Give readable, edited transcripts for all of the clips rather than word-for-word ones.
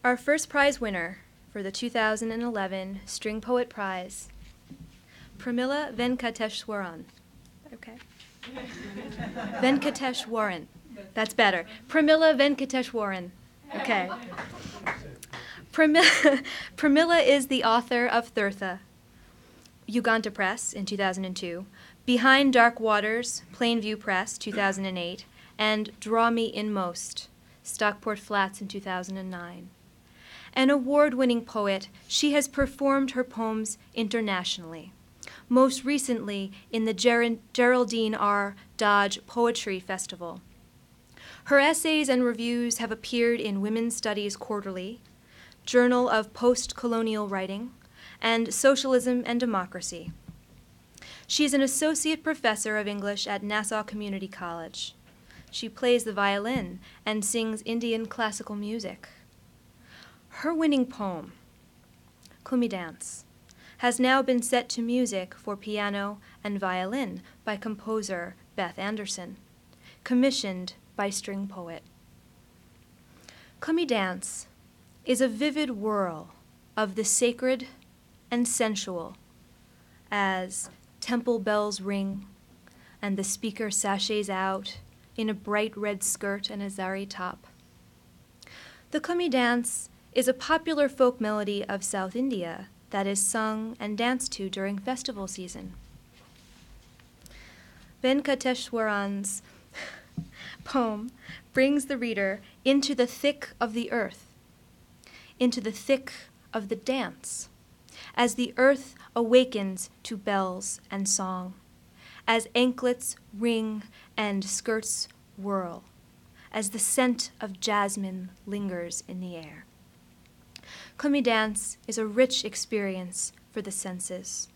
Our first prize winner for the 2011 String Poet Prize, Pramila Venkateswaran. Okay. Venkateswaran. That's better. Pramila Venkateswaran. Okay. Pramila is the author of Thirtha, Uganda Press in 2002, Behind Dark Waters, Plainview Press, 2008, and Draw Me Inmost, Stockport Flats in 2009. An award-winning poet, she has performed her poems internationally, most recently in the Geraldine R. Dodge Poetry Festival. Her essays and reviews have appeared in Women's Studies Quarterly, Journal of Post-Colonial Writing, and Socialism and Democracy. She is an associate professor of English at Nassau Community College. She plays the violin and sings Indian classical music. Her winning poem, Kummi Dance, has now been set to music for piano and violin by composer Beth Anderson, commissioned by String Poet. Kummi Dance is a vivid whirl of the sacred and sensual as temple bells ring and the speaker sashays out in a bright red skirt and a zari top. The Kummi Dance is a popular folk melody of South India that is sung and danced to during festival season. Venkateswaran's poem brings the reader into the thick of the earth, into the thick of the dance, as the earth awakens to bells and song, as anklets ring and skirts whirl, as the scent of jasmine lingers in the air. Kummi Dance is a rich experience for the senses,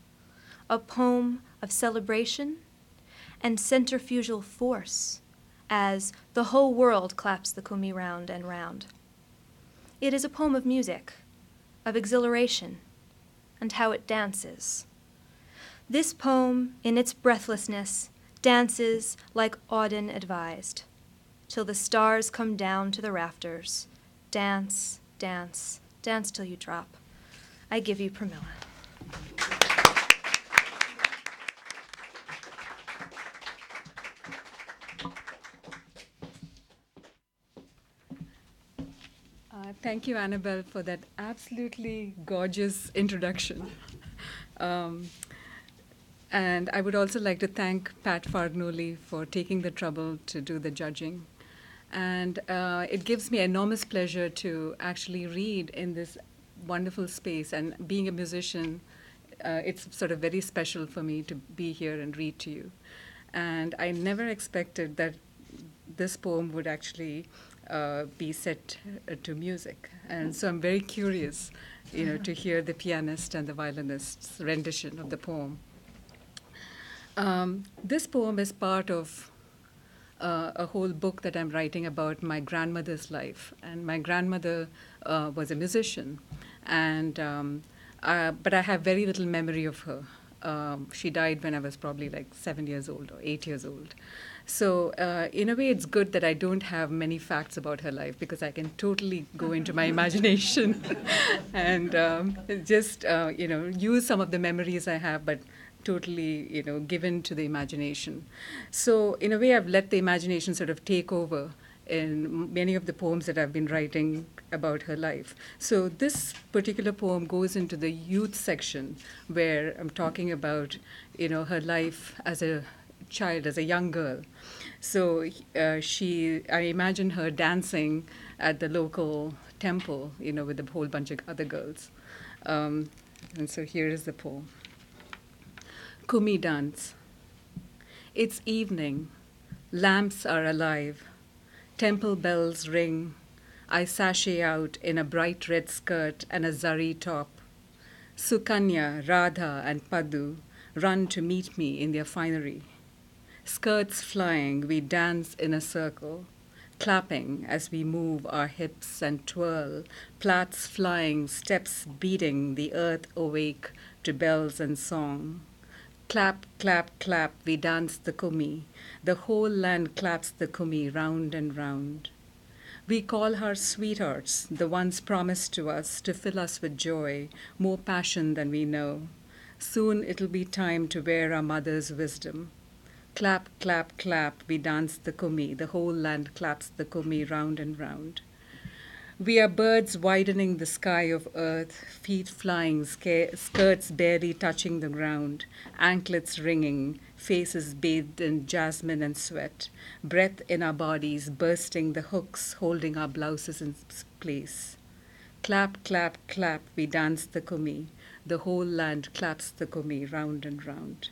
a poem of celebration and centrifugal force as the whole world claps the kummi round and round. It is a poem of music, of exhilaration, and how it dances. This poem, in its breathlessness, dances like Auden advised, till the stars come down to the rafters. Dance, dance, dance till you drop. I give you Pramila. Thank you, Annabelle, for that absolutely gorgeous introduction. And I would also like to thank Pat Fargnoli for taking the trouble to do the judging. And it gives me enormous pleasure to actually read in this wonderful space. And being a musician, it's sort of very special for me to be here and read to you. And I never expected that this poem would actually be set to music. And so I'm very curious, to hear the pianist and the violinist's rendition of the poem. This poem is part of a whole book that I'm writing about my grandmother's life. And my grandmother was a musician, and but I have very little memory of her. She died when I was probably like 7 years old or 8 years old. So in a way, it's good that I don't have many facts about her life, because I can totally go into my imagination and just use some of the memories I have, but totally given to the imagination. So in a way, I've let the imagination sort of take over in many of the poems that I've been writing about her life. So this particular poem goes into the youth section, where I'm talking about her life as a child, as a young girl. So I imagine her dancing at the local temple, with a whole bunch of other girls. And so here is the poem. Kummi Dance. It's evening. Lamps are alive. Temple bells ring. I sashay out in a bright red skirt and a zari top. Sukanya, Radha, and Padu run to meet me in their finery. Skirts flying, we dance in a circle, clapping as we move our hips and twirl, plaits flying, steps beating, the earth awake to bells and song. Clap, clap, clap, we dance the kummi. The whole land claps the kummi round and round. We call her sweethearts, the ones promised to us to fill us with joy, more passion than we know. Soon it'll be time to wear our mother's wisdom. Clap, clap, clap, we dance the Kummi, the whole land claps the Kummi round and round. We are birds widening the sky of earth, feet flying, skirts barely touching the ground, anklets ringing, faces bathed in jasmine and sweat, breath in our bodies bursting the hooks holding our blouses in place. Clap, clap, clap, we dance the Kummi. The whole land claps the Kummi round and round.